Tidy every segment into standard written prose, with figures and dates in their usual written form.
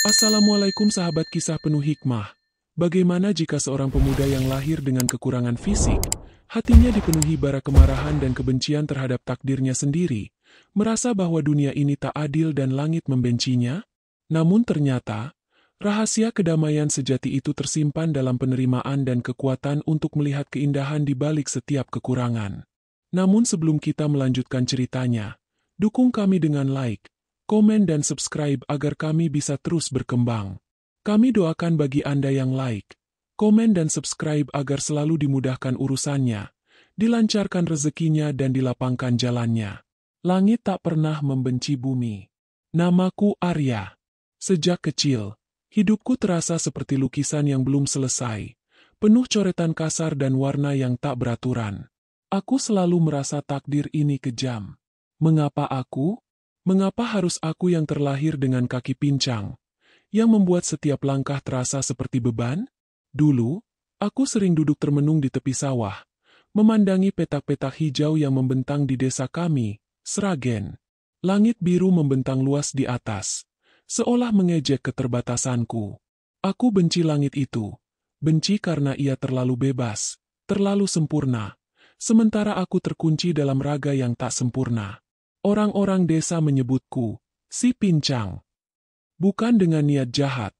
Assalamualaikum sahabat kisah penuh hikmah. Bagaimana jika seorang pemuda yang lahir dengan kekurangan fisik, hatinya dipenuhi bara kemarahan dan kebencian terhadap takdirnya sendiri, merasa bahwa dunia ini tak adil dan langit membencinya? Namun ternyata, rahasia kedamaian sejati itu tersimpan dalam penerimaan dan kekuatan untuk melihat keindahan di balik setiap kekurangan. Namun sebelum kita melanjutkan ceritanya, dukung kami dengan like, komen dan subscribe agar kami bisa terus berkembang. Kami doakan bagi Anda yang like, komen dan subscribe agar selalu dimudahkan urusannya, dilancarkan rezekinya dan dilapangkan jalannya. Langit tak pernah membenci bumi. Namaku Arya. Sejak kecil, hidupku terasa seperti lukisan yang belum selesai, penuh coretan kasar dan warna yang tak beraturan. Aku selalu merasa takdir ini kejam. Mengapa aku? Mengapa harus aku yang terlahir dengan kaki pincang, yang membuat setiap langkah terasa seperti beban? Dulu, aku sering duduk termenung di tepi sawah, memandangi petak-petak hijau yang membentang di desa kami, Sragen. Langit biru membentang luas di atas, seolah mengejek keterbatasanku. Aku benci langit itu, benci karena ia terlalu bebas, terlalu sempurna, sementara aku terkunci dalam raga yang tak sempurna. Orang-orang desa menyebutku, si pincang. Bukan dengan niat jahat,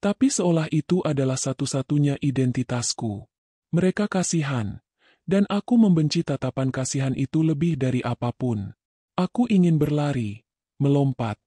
tapi seolah itu adalah satu-satunya identitasku. Mereka kasihan, dan aku membenci tatapan kasihan itu lebih dari apapun. Aku ingin berlari, melompat,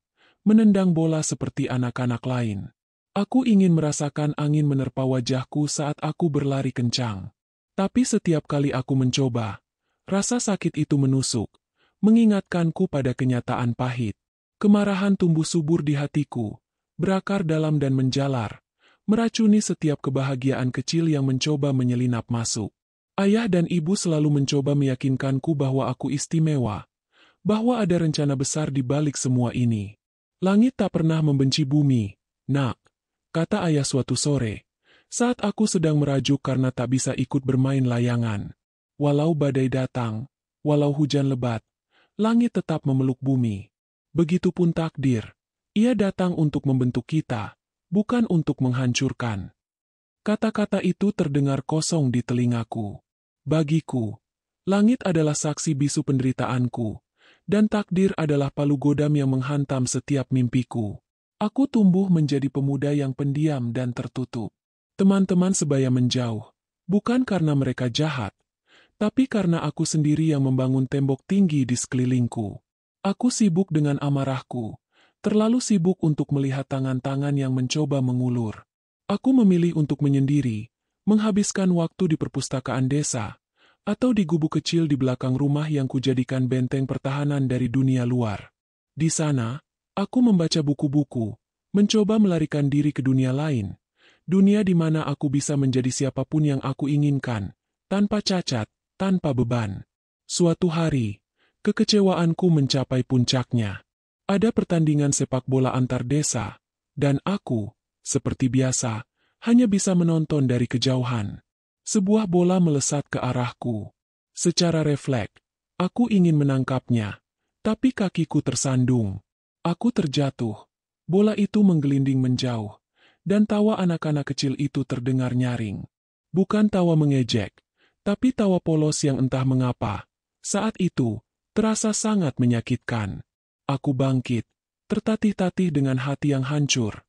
menendang bola seperti anak-anak lain. Aku ingin merasakan angin menerpa wajahku saat aku berlari kencang. Tapi setiap kali aku mencoba, rasa sakit itu menusuk, mengingatkanku pada kenyataan pahit. Kemarahan tumbuh subur di hatiku, berakar dalam dan menjalar, meracuni setiap kebahagiaan kecil yang mencoba menyelinap masuk. Ayah dan ibu selalu mencoba meyakinkanku bahwa aku istimewa, bahwa ada rencana besar di balik semua ini. Langit tak pernah membenci bumi, nak, kata ayah suatu sore, saat aku sedang merajuk karena tak bisa ikut bermain layangan. Walau badai datang, walau hujan lebat, langit tetap memeluk bumi. Begitupun takdir. Ia datang untuk membentuk kita, bukan untuk menghancurkan. Kata-kata itu terdengar kosong di telingaku. Bagiku, langit adalah saksi bisu penderitaanku, dan takdir adalah palu godam yang menghantam setiap mimpiku. Aku tumbuh menjadi pemuda yang pendiam dan tertutup. Teman-teman sebaya menjauh, bukan karena mereka jahat, tapi karena aku sendiri yang membangun tembok tinggi di sekelilingku. Aku sibuk dengan amarahku, terlalu sibuk untuk melihat tangan-tangan yang mencoba mengulur. Aku memilih untuk menyendiri, menghabiskan waktu di perpustakaan desa, atau di gubuk kecil di belakang rumah yang kujadikan benteng pertahanan dari dunia luar. Di sana, aku membaca buku-buku, mencoba melarikan diri ke dunia lain, dunia di mana aku bisa menjadi siapapun yang aku inginkan, tanpa cacat, tanpa beban. Suatu hari, kekecewaanku mencapai puncaknya. Ada pertandingan sepak bola antar desa, dan aku, seperti biasa, hanya bisa menonton dari kejauhan. Sebuah bola melesat ke arahku. Secara refleks, aku ingin menangkapnya, tapi kakiku tersandung. Aku terjatuh. Bola itu menggelinding menjauh, dan tawa anak-anak kecil itu terdengar nyaring. Bukan tawa mengejek, tapi tawa polos yang entah mengapa, saat itu, terasa sangat menyakitkan. Aku bangkit, tertatih-tatih dengan hati yang hancur,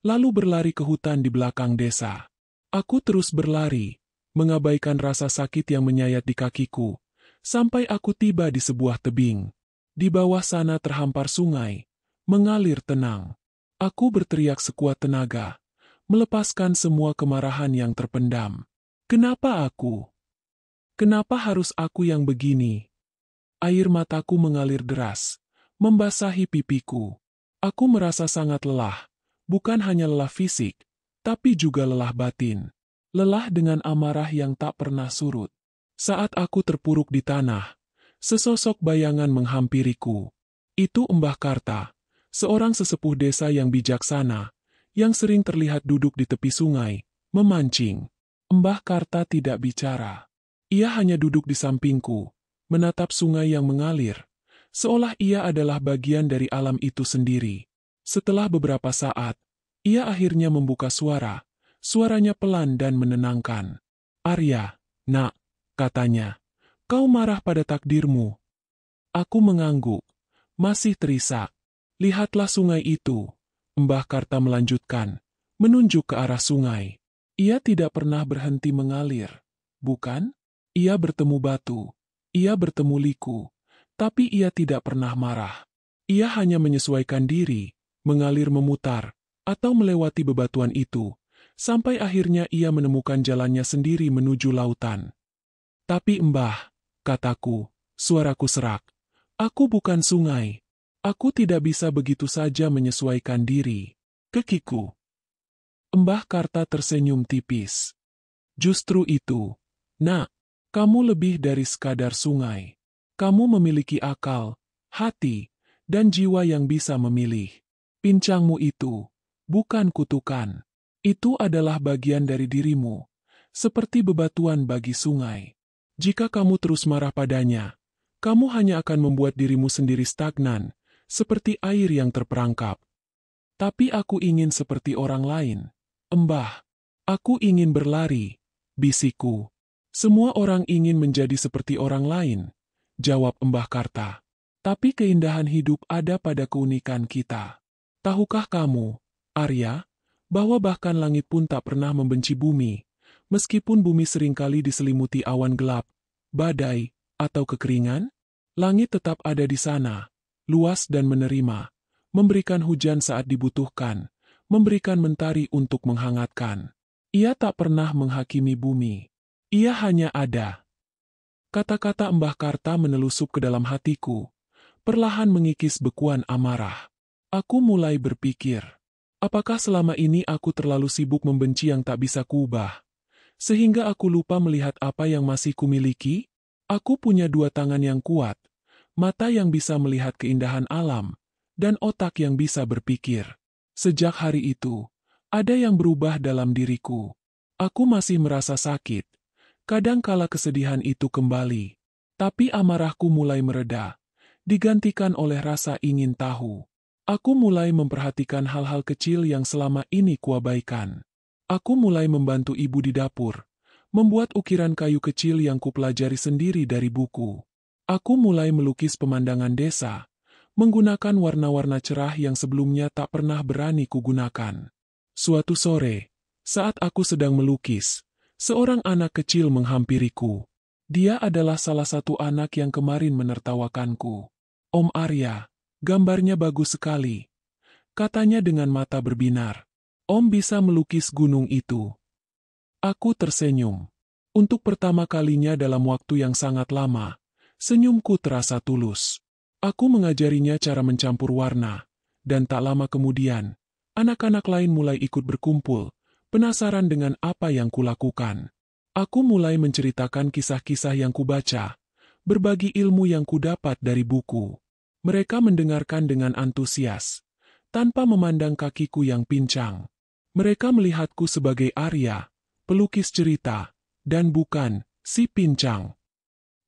lalu berlari ke hutan di belakang desa. Aku terus berlari, mengabaikan rasa sakit yang menyayat di kakiku, sampai aku tiba di sebuah tebing. Di bawah sana terhampar sungai, mengalir tenang. Aku berteriak sekuat tenaga, melepaskan semua kemarahan yang terpendam. Kenapa aku? Kenapa harus aku yang begini? Air mataku mengalir deras, membasahi pipiku. Aku merasa sangat lelah, bukan hanya lelah fisik, tapi juga lelah batin. Lelah dengan amarah yang tak pernah surut. Saat aku terpuruk di tanah, sesosok bayangan menghampiriku. Itu Mbah Karta, seorang sesepuh desa yang bijaksana, yang sering terlihat duduk di tepi sungai, memancing. Mbah Karta tidak bicara. Ia hanya duduk di sampingku, menatap sungai yang mengalir, seolah ia adalah bagian dari alam itu sendiri. Setelah beberapa saat, Ia akhirnya membuka suara. Suaranya pelan dan menenangkan. "Arya, nak," katanya, "kau marah pada takdirmu." Aku mengangguk. Masih terisak. "Lihatlah sungai itu," Mbah Karta melanjutkan, menunjuk ke arah sungai. "Ia tidak pernah berhenti mengalir, bukan? Ia bertemu batu, ia bertemu liku, tapi ia tidak pernah marah. Ia hanya menyesuaikan diri, mengalir memutar, atau melewati bebatuan itu, sampai akhirnya ia menemukan jalannya sendiri menuju lautan." "Tapi Mbah," kataku, suaraku serak, "aku bukan sungai. Aku tidak bisa begitu saja menyesuaikan diri." Kekiku. Mbah Karta tersenyum tipis. "Justru itu, nak, kamu lebih dari sekadar sungai. Kamu memiliki akal, hati, dan jiwa yang bisa memilih. Pincangmu itu bukan kutukan. Itu adalah bagian dari dirimu, seperti bebatuan bagi sungai. Jika kamu terus marah padanya, kamu hanya akan membuat dirimu sendiri stagnan, seperti air yang terperangkap. Tapi aku ingin seperti orang lain, Mbah. Aku ingin berlari," bisikku. "Semua orang ingin menjadi seperti orang lain," jawab Mbah Karta. "Tapi keindahan hidup ada pada keunikan kita. Tahukah kamu, Arya, bahwa bahkan langit pun tak pernah membenci bumi, meskipun bumi seringkali diselimuti awan gelap, badai, atau kekeringan? Langit tetap ada di sana, luas dan menerima, memberikan hujan saat dibutuhkan, memberikan mentari untuk menghangatkan. Ia tak pernah menghakimi bumi. Ia hanya ada." Kata-kata Mbah Karta menelusup ke dalam hatiku, perlahan mengikis bekuan amarah. Aku mulai berpikir, apakah selama ini aku terlalu sibuk membenci yang tak bisa kuubah, sehingga aku lupa melihat apa yang masih kumiliki? Aku punya dua tangan yang kuat, mata yang bisa melihat keindahan alam, dan otak yang bisa berpikir. Sejak hari itu, ada yang berubah dalam diriku. Aku masih merasa sakit. Kadang kala kesedihan itu kembali. Tapi amarahku mulai mereda, digantikan oleh rasa ingin tahu. Aku mulai memperhatikan hal-hal kecil yang selama ini kuabaikan. Aku mulai membantu ibu di dapur, membuat ukiran kayu kecil yang kupelajari sendiri dari buku. Aku mulai melukis pemandangan desa, menggunakan warna-warna cerah yang sebelumnya tak pernah berani kugunakan. Suatu sore, saat aku sedang melukis, seorang anak kecil menghampiriku. Dia adalah salah satu anak yang kemarin menertawakanku. "Om Arya, gambarnya bagus sekali," katanya dengan mata berbinar. "Om bisa melukis gunung itu." Aku tersenyum. Untuk pertama kalinya dalam waktu yang sangat lama, senyumku terasa tulus. Aku mengajarinya cara mencampur warna, dan tak lama kemudian, anak-anak lain mulai ikut berkumpul, penasaran dengan apa yang kulakukan. Aku mulai menceritakan kisah-kisah yang kubaca, berbagi ilmu yang kudapat dari buku. Mereka mendengarkan dengan antusias, tanpa memandang kakiku yang pincang. Mereka melihatku sebagai Arya, pelukis cerita, dan bukan si pincang.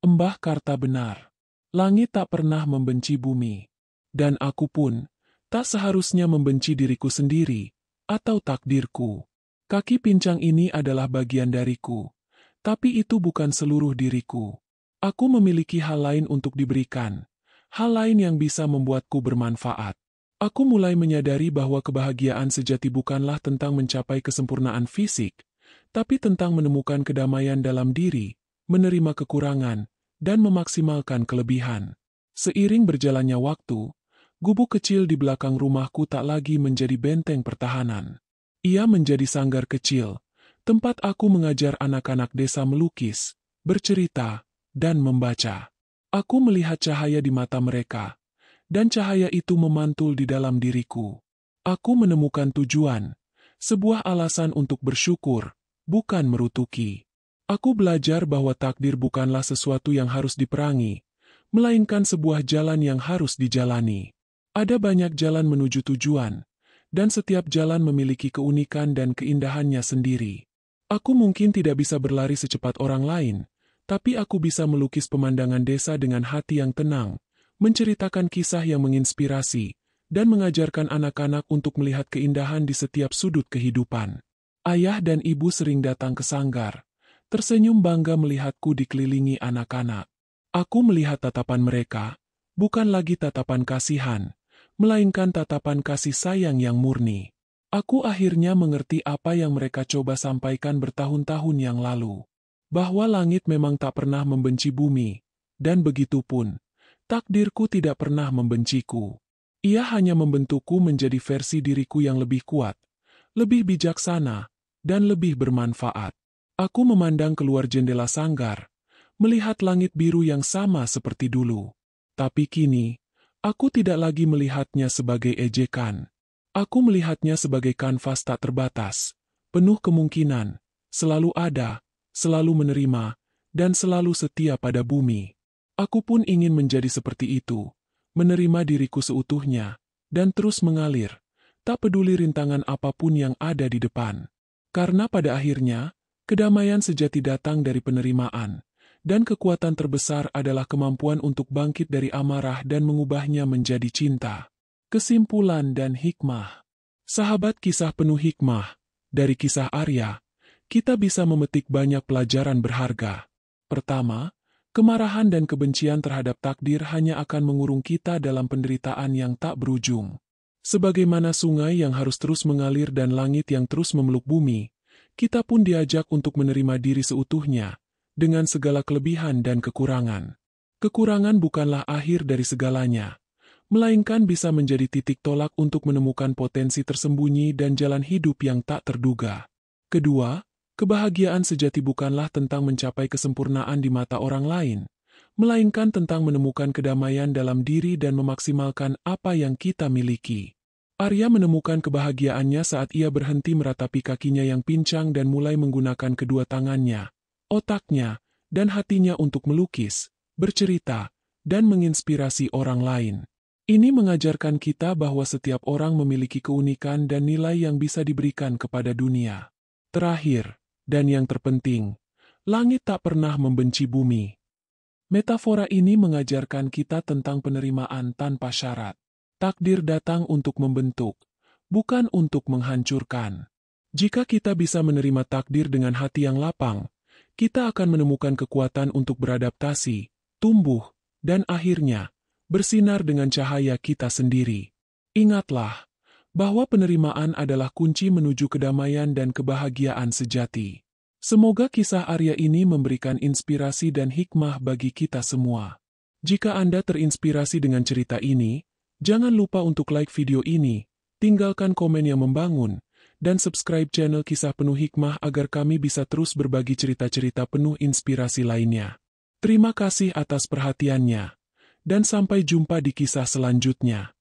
Mbah Karta benar. Langit tak pernah membenci bumi. Dan aku pun tak seharusnya membenci diriku sendiri, atau takdirku. Kaki pincang ini adalah bagian dariku, tapi itu bukan seluruh diriku. Aku memiliki hal lain untuk diberikan, hal lain yang bisa membuatku bermanfaat. Aku mulai menyadari bahwa kebahagiaan sejati bukanlah tentang mencapai kesempurnaan fisik, tapi tentang menemukan kedamaian dalam diri, menerima kekurangan, dan memaksimalkan kelebihan. Seiring berjalannya waktu, gubuk kecil di belakang rumahku tak lagi menjadi benteng pertahanan. Ia menjadi sanggar kecil, tempat aku mengajar anak-anak desa melukis, bercerita, dan membaca. Aku melihat cahaya di mata mereka, dan cahaya itu memantul di dalam diriku. Aku menemukan tujuan, sebuah alasan untuk bersyukur, bukan merutuki. Aku belajar bahwa takdir bukanlah sesuatu yang harus diperangi, melainkan sebuah jalan yang harus dijalani. Ada banyak jalan menuju tujuan, dan setiap jalan memiliki keunikan dan keindahannya sendiri. Aku mungkin tidak bisa berlari secepat orang lain, tapi aku bisa melukis pemandangan desa dengan hati yang tenang, menceritakan kisah yang menginspirasi, dan mengajarkan anak-anak untuk melihat keindahan di setiap sudut kehidupan. Ayah dan ibu sering datang ke sanggar, tersenyum bangga melihatku dikelilingi anak-anak. Aku melihat tatapan mereka, bukan lagi tatapan kasihan, melainkan tatapan kasih sayang yang murni. Aku akhirnya mengerti apa yang mereka coba sampaikan bertahun-tahun yang lalu. Bahwa langit memang tak pernah membenci bumi, dan begitu pun, takdirku tidak pernah membenciku. Ia hanya membentukku menjadi versi diriku yang lebih kuat, lebih bijaksana, dan lebih bermanfaat. Aku memandang keluar jendela sanggar, melihat langit biru yang sama seperti dulu. Tapi kini, aku tidak lagi melihatnya sebagai ejekan. Aku melihatnya sebagai kanvas tak terbatas, penuh kemungkinan, selalu ada, selalu menerima, dan selalu setia pada bumi. Aku pun ingin menjadi seperti itu, menerima diriku seutuhnya, dan terus mengalir, tak peduli rintangan apapun yang ada di depan. Karena pada akhirnya, kedamaian sejati datang dari penerimaan, dan kekuatan terbesar adalah kemampuan untuk bangkit dari amarah dan mengubahnya menjadi cinta. Kesimpulan dan hikmah. Sahabat kisah penuh hikmah, dari kisah Arya, kita bisa memetik banyak pelajaran berharga. Pertama, kemarahan dan kebencian terhadap takdir hanya akan mengurung kita dalam penderitaan yang tak berujung. Sebagaimana sungai yang harus terus mengalir dan langit yang terus memeluk bumi, kita pun diajak untuk menerima diri seutuhnya, dengan segala kelebihan dan kekurangan. Kekurangan bukanlah akhir dari segalanya, melainkan bisa menjadi titik tolak untuk menemukan potensi tersembunyi dan jalan hidup yang tak terduga. Kedua, kebahagiaan sejati bukanlah tentang mencapai kesempurnaan di mata orang lain, melainkan tentang menemukan kedamaian dalam diri dan memaksimalkan apa yang kita miliki. Arya menemukan kebahagiaannya saat ia berhenti meratapi kakinya yang pincang dan mulai menggunakan kedua tangannya, otaknya, dan hatinya untuk melukis, bercerita, dan menginspirasi orang lain. Ini mengajarkan kita bahwa setiap orang memiliki keunikan dan nilai yang bisa diberikan kepada dunia. Terakhir, dan yang terpenting, langit tak pernah membenci bumi. Metafora ini mengajarkan kita tentang penerimaan tanpa syarat. Takdir datang untuk membentuk, bukan untuk menghancurkan. Jika kita bisa menerima takdir dengan hati yang lapang, kita akan menemukan kekuatan untuk beradaptasi, tumbuh, dan akhirnya, bersinar dengan cahaya kita sendiri. Ingatlah, bahwa penerimaan adalah kunci menuju kedamaian dan kebahagiaan sejati. Semoga kisah Arya ini memberikan inspirasi dan hikmah bagi kita semua. Jika Anda terinspirasi dengan cerita ini, jangan lupa untuk like video ini, tinggalkan komen yang membangun, dan subscribe channel Kisah Penuh Hikmah agar kami bisa terus berbagi cerita-cerita penuh inspirasi lainnya. Terima kasih atas perhatiannya. Dan sampai jumpa di kisah selanjutnya.